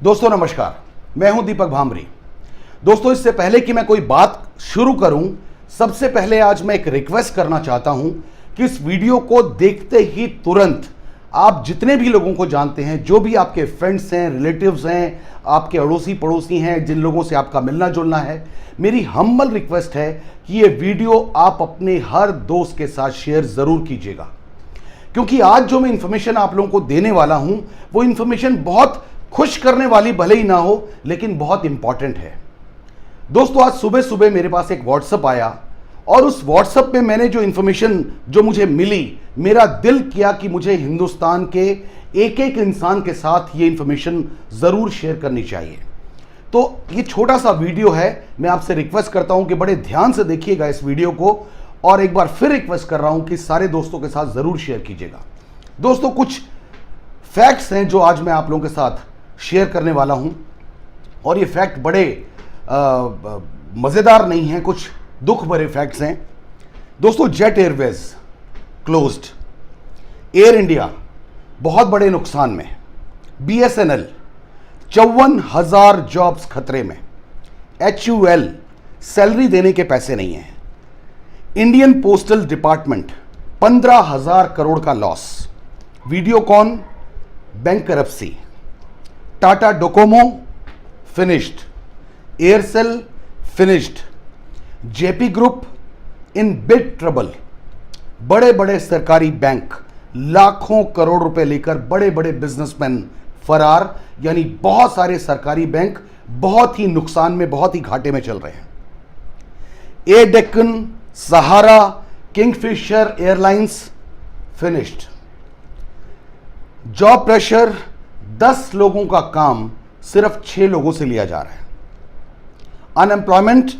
दोस्तों नमस्कार, मैं हूं दीपक भामरी। दोस्तों इससे पहले कि मैं कोई बात शुरू करूं, सबसे पहले आज मैं एक रिक्वेस्ट करना चाहता हूं कि इस वीडियो को देखते ही तुरंत आप जितने भी लोगों को जानते हैं, जो भी आपके फ्रेंड्स हैं, रिलेटिव्स हैं, आपके अड़ोसी पड़ोसी हैं, जिन लोगों से आपका मिलना जुलना है, मेरी हम्बल रिक्वेस्ट है कि ये वीडियो आप अपने हर दोस्त के साथ शेयर जरूर कीजिएगा। क्योंकि आज जो मैं इंफॉर्मेशन आप लोगों को देने वाला हूं, वो इंफॉर्मेशन बहुत खुश करने वाली भले ही ना हो, लेकिन बहुत इंपॉर्टेंट है। दोस्तों आज सुबह सुबह मेरे पास एक व्हाट्सएप आया और उस व्हाट्सएप पे मैंने जो इंफॉर्मेशन जो मुझे मिली, मेरा दिल किया कि मुझे हिंदुस्तान के एक एक इंसान के साथ ये इंफॉर्मेशन जरूर शेयर करनी चाहिए। तो ये छोटा सा वीडियो है, मैं आपसे रिक्वेस्ट करता हूं कि बड़े ध्यान से देखिएगा इस वीडियो को, और एक बार फिर रिक्वेस्ट कर रहा हूं कि सारे दोस्तों के साथ जरूर शेयर कीजिएगा। दोस्तों कुछ फैक्ट्स हैं जो आज मैं आप लोगों के साथ शेयर करने वाला हूं, और ये फैक्ट बड़े मजेदार नहीं हैं, कुछ दुख भरे फैक्ट्स हैं। दोस्तों jet Airways closed, air India बहुत बड़े नुकसान में, BSNL 54,000 जॉब्स खतरे में, HUL सैलरी देने के पैसे नहीं हैं, इंडियन पोस्टल डिपार्टमेंट 15,000 करोड़ का loss, Videocon bankruptcy, Tata Docomo finished, Aircel finished, JP group in big trouble. बड़े बड़े सरकारी बैंक लाखों करोड़ रुपए लेकर बड़े बड़े बिजनेसमैन फरार, यानी बहुत सारे सरकारी बैंक बहुत ही नुकसान में, बहुत ही घाटे में चल रहे हैं। Air Deccan, Sahara, Kingfisher Airlines finished. Job pressure, 10 लोगों का काम सिर्फ 6 लोगों से लिया जा रहा है। अनएम्प्लॉयमेंट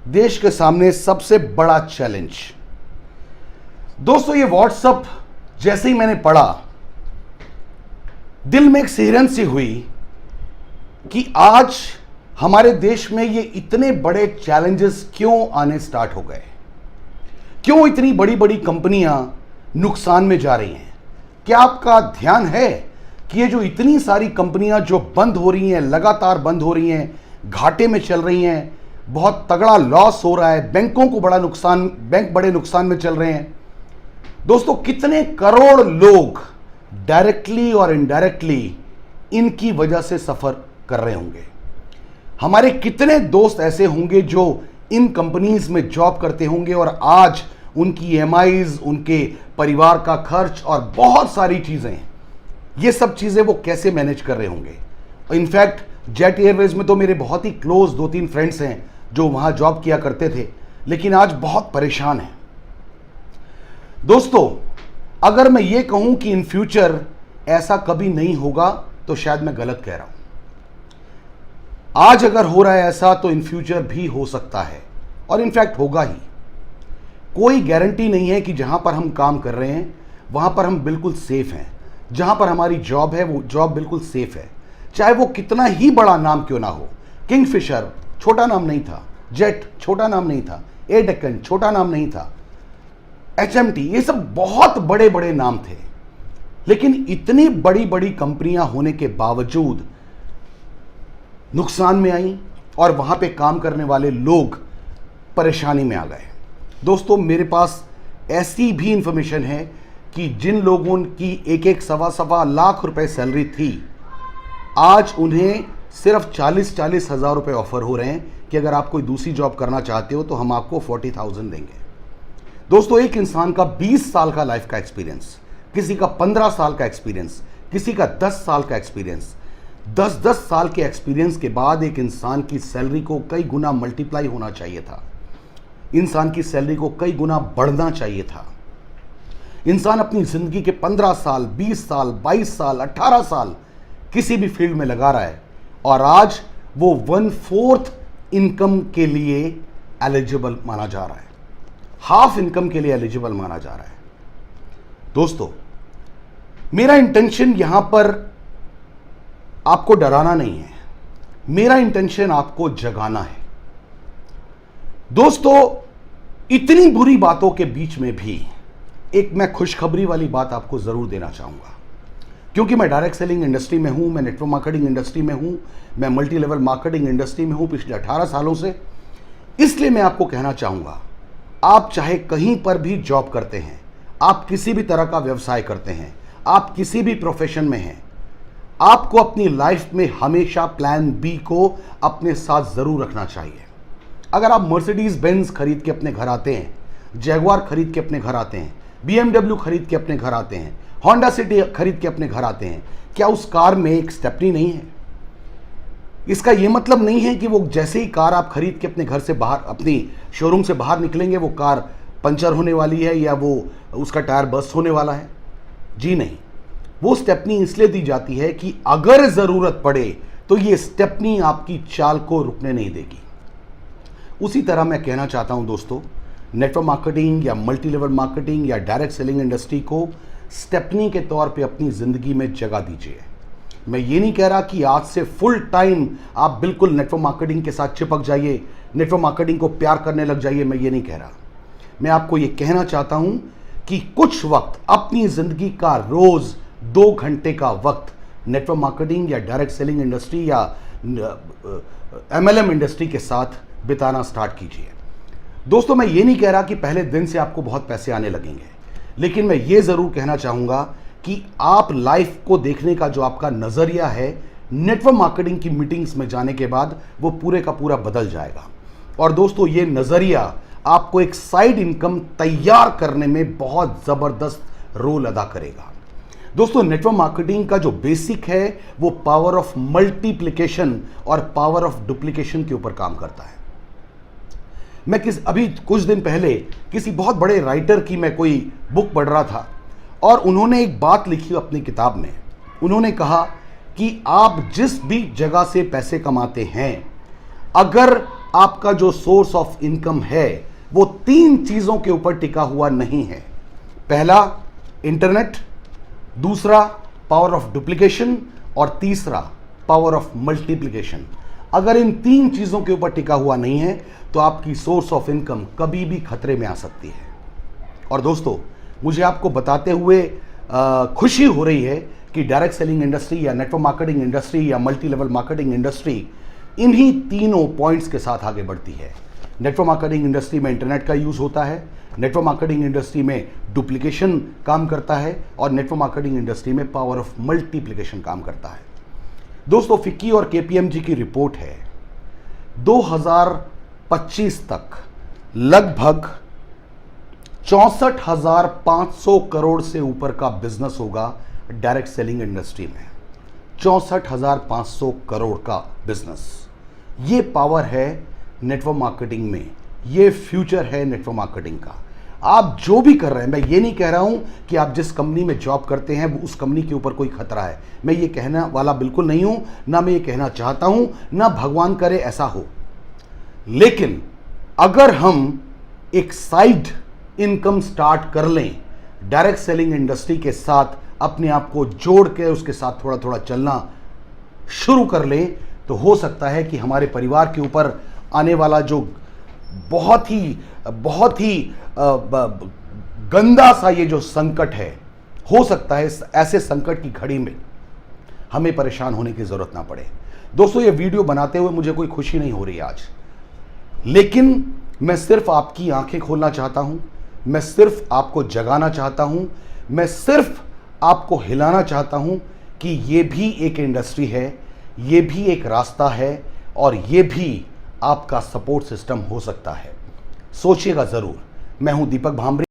देश के सामने सबसे बड़ा चैलेंज। दोस्तों ये व्हाट्सएप जैसे ही मैंने पढ़ा, दिल में एक सिहरन सी हुई कि आज हमारे देश में ये इतने बड़े चैलेंजेस क्यों आने स्टार्ट हो गए, क्यों इतनी बड़ी बड़ी कंपनियां नुकसान में जा रही हैं। क्या आपका ध्यान है कि ये जो इतनी सारी कंपनियां जो बंद हो रही हैं, लगातार बंद हो रही हैं, घाटे में चल रही हैं, बहुत तगड़ा लॉस हो रहा है, बैंकों को बड़ा नुकसान, बैंक बड़े नुकसान में चल रहे हैं। दोस्तों कितने करोड़ लोग डायरेक्टली और इनडायरेक्टली इनकी वजह से सफर कर रहे होंगे। हमारे कितने दोस्त ऐसे होंगे जो इन कंपनीज में जॉब करते होंगे और आज उनकी EMIs, उनके परिवार का खर्च और बहुत सारी चीजें, ये सब चीजें वो कैसे मैनेज कर रहे होंगे। इनफैक्ट जेट एयरवेज में तो मेरे बहुत ही क्लोज 2-3 फ्रेंड्स हैं जो वहां जॉब किया करते थे, लेकिन आज बहुत परेशान हैं। दोस्तों अगर मैं ये कहूं कि इन फ्यूचर ऐसा कभी नहीं होगा तो शायद मैं गलत कह रहा हूं। आज अगर हो रहा है ऐसा तो इन फ्यूचर भी हो सकता है, और इनफैक्ट होगा ही। कोई गारंटी नहीं है कि जहां पर हम काम कर रहे हैं वहां पर हम बिल्कुल सेफ हैं। जहां पर हमारी जॉब है वो जॉब बिल्कुल सेफ है, चाहे वो कितना ही बड़ा नाम क्यों ना हो। किंगफिशर छोटा नाम नहीं था, जेट छोटा नाम नहीं था, एयर डेक्कन छोटा नाम नहीं था, HMT, ये सब बहुत बड़े बड़े नाम थे। लेकिन इतनी बड़ी बड़ी कंपनियां होने के बावजूद नुकसान में आई और वहां पे काम करने वाले लोग परेशानी में आ गए। दोस्तों मेरे पास ऐसी भी इंफॉर्मेशन है कि जिन लोगों की 1-1 सवा लाख रुपए सैलरी थी, आज उन्हें सिर्फ 40-40 हज़ार रुपए ऑफर हो रहे हैं कि अगर आप कोई दूसरी जॉब करना चाहते हो तो हम आपको 40,000 देंगे। दोस्तों एक इंसान का 20 साल का लाइफ का एक्सपीरियंस, किसी का 15 साल का एक्सपीरियंस, किसी का 10 साल का एक्सपीरियंस, 10-10 साल के एक्सपीरियंस के बाद एक इंसान की सैलरी को कई गुना मल्टीप्लाई होना चाहिए था। इंसान की सैलरी को कई गुना बढ़ना चाहिए था। इंसान अपनी जिंदगी के 15 साल, 20 साल, 22 साल, 18 साल किसी भी फील्ड में लगा रहा है, और आज वो 1/4 इनकम के लिए एलिजिबल माना जा रहा है, हाफ इनकम के लिए एलिजिबल माना जा रहा है। दोस्तों मेरा इंटेंशन यहां पर आपको डराना नहीं है, मेरा इंटेंशन आपको जगाना है। दोस्तों इतनी बुरी बातों के बीच में भी एक मैं खुशखबरी वाली बात आपको जरूर देना चाहूंगा। क्योंकि मैं डायरेक्ट सेलिंग इंडस्ट्री में हूं, मैं नेटवर्क मार्केटिंग इंडस्ट्री में हूं, मैं मल्टी लेवल मार्केटिंग इंडस्ट्री में हूं पिछले 18 सालों से। इसलिए मैं आपको कहना चाहूंगा, आप चाहे कहीं पर भी जॉब करते हैं, आप किसी भी तरह का व्यवसाय करते हैं, आप किसी भी प्रोफेशन में हैं, आपको अपनी लाइफ में हमेशा प्लान बी को अपने साथ जरूर रखना चाहिए। अगर आप मर्सिडीज बेंज खरीद के अपने घर आते हैं, जैगुआर खरीद के अपने घर आते हैं, BMW खरीद के अपने घर आते हैं, होंडा सिटी खरीद के अपने घर आते हैं, क्या उस कार में एक स्टेपनी नहीं है? इसका यह मतलब नहीं है कि वो जैसे ही कार आप खरीद के अपने घर से बाहर, अपनी शोरूम से बाहर निकलेंगे, वो कार पंचर होने वाली है या वो उसका टायर बस्ट होने वाला है। जी नहीं, वो स्टेपनी इसलिए दी जाती है कि अगर जरूरत पड़े तो ये स्टेपनी आपकी चाल को रुकने नहीं देगी। उसी तरह मैं कहना चाहता हूं दोस्तों, नेटवर्क मार्केटिंग या मल्टी लेवल मार्केटिंग या डायरेक्ट सेलिंग इंडस्ट्री को स्टेपनी के तौर पे अपनी जिंदगी में जगह दीजिए। मैं ये नहीं कह रहा कि आज से फुल टाइम आप बिल्कुल नेटवर्क मार्केटिंग के साथ चिपक जाइए, नेटवर्क मार्केटिंग को प्यार करने लग जाइए, मैं ये नहीं कह रहा। मैं आपको ये कहना चाहता हूं कि कुछ वक्त अपनी जिंदगी का रोज 2 घंटे का वक्त नेटवर्क मार्केटिंग या डायरेक्ट सेलिंग इंडस्ट्री या MLM इंडस्ट्री के साथ बिताना स्टार्ट कीजिए। दोस्तों, मैं ये नहीं कह रहा कि पहले दिन से आपको बहुत पैसे आने लगेंगे, लेकिन मैं ये जरूर कहना चाहूंगा कि आप लाइफ को देखने का जो आपका नजरिया है, नेटवर्क मार्केटिंग की मीटिंग्स में जाने के बाद वो पूरे का पूरा बदल जाएगा। और दोस्तों, ये नजरिया आपको एक साइड इनकम तैयार करने में बहुत जबरदस्त रोल अदा करेगा। दोस्तों, नेटवर्क मार्केटिंग का जो बेसिक है वो पावर ऑफ मल्टीप्लिकेशन और पावर ऑफ डुप्लीकेशन के ऊपर काम करता है। मैं अभी कुछ दिन पहले किसी बहुत बड़े राइटर की मैं कोई बुक पढ़ रहा था और उन्होंने एक बात लिखी अपनी किताब में। उन्होंने कहा कि आप जिस भी जगह से पैसे कमाते हैं, अगर आपका जो सोर्स ऑफ इनकम है वो 3 चीजों के ऊपर टिका हुआ नहीं है। पहला इंटरनेट, दूसरा पावर ऑफ डुप्लीकेशन और तीसरा पावर ऑफ मल्टीप्लिकेशन। अगर इन 3 चीजों के ऊपर टिका हुआ नहीं है तो आपकी सोर्स ऑफ इनकम कभी भी खतरे में आ सकती है। और दोस्तों, मुझे आपको बताते हुए खुशी हो रही है कि डायरेक्ट सेलिंग इंडस्ट्री या नेटवर्क मार्केटिंग इंडस्ट्री या मल्टी लेवल मार्केटिंग इंडस्ट्री इन्हीं तीनों पॉइंट्स के साथ आगे बढ़ती है। नेटवर्क मार्केटिंग इंडस्ट्री में इंटरनेट का यूज होता है, नेटवर्क मार्केटिंग इंडस्ट्री में डुप्लीकेशन काम करता है और नेटवर्क मार्केटिंग इंडस्ट्री में पावर ऑफ मल्टीप्लिकेशन काम करता है। दोस्तों, फिक्की और KPMG की रिपोर्ट है 2025 तक लगभग 64,500 करोड़ से ऊपर का बिजनेस होगा डायरेक्ट सेलिंग इंडस्ट्री में। 64,500 करोड़ का बिजनेस, ये पावर है नेटवर्क मार्केटिंग में, ये फ्यूचर है नेटवर्क मार्केटिंग का। आप जो भी कर रहे हैं, मैं ये नहीं कह रहा हूं कि आप जिस कंपनी में जॉब करते हैं उस कंपनी के ऊपर कोई खतरा है, मैं ये कहने वाला बिल्कुल नहीं हूं, ना मैं ये कहना चाहता हूं, ना भगवान करे ऐसा हो। लेकिन अगर हम एक साइड इनकम स्टार्ट कर लें, डायरेक्ट सेलिंग इंडस्ट्री के साथ अपने आप को जोड़ के उसके साथ थोड़ा थोड़ा चलना शुरू कर लें, तो हो सकता है कि हमारे परिवार के ऊपर आने वाला जो बहुत ही गंदा सा ये जो संकट है, हो सकता है ऐसे संकट की घड़ी में हमें परेशान होने की जरूरत ना पड़े। दोस्तों, ये वीडियो बनाते हुए मुझे कोई खुशी नहीं हो रही आज, लेकिन मैं सिर्फ आपकी आंखें खोलना चाहता हूं, मैं सिर्फ आपको जगाना चाहता हूं, मैं सिर्फ आपको हिलाना चाहता हूं कि ये भी एक इंडस्ट्री है, ये भी एक रास्ता है और ये भी आपका सपोर्ट सिस्टम हो सकता है। सोचिएगा जरूर। मैं हूं दीपक भांबरे।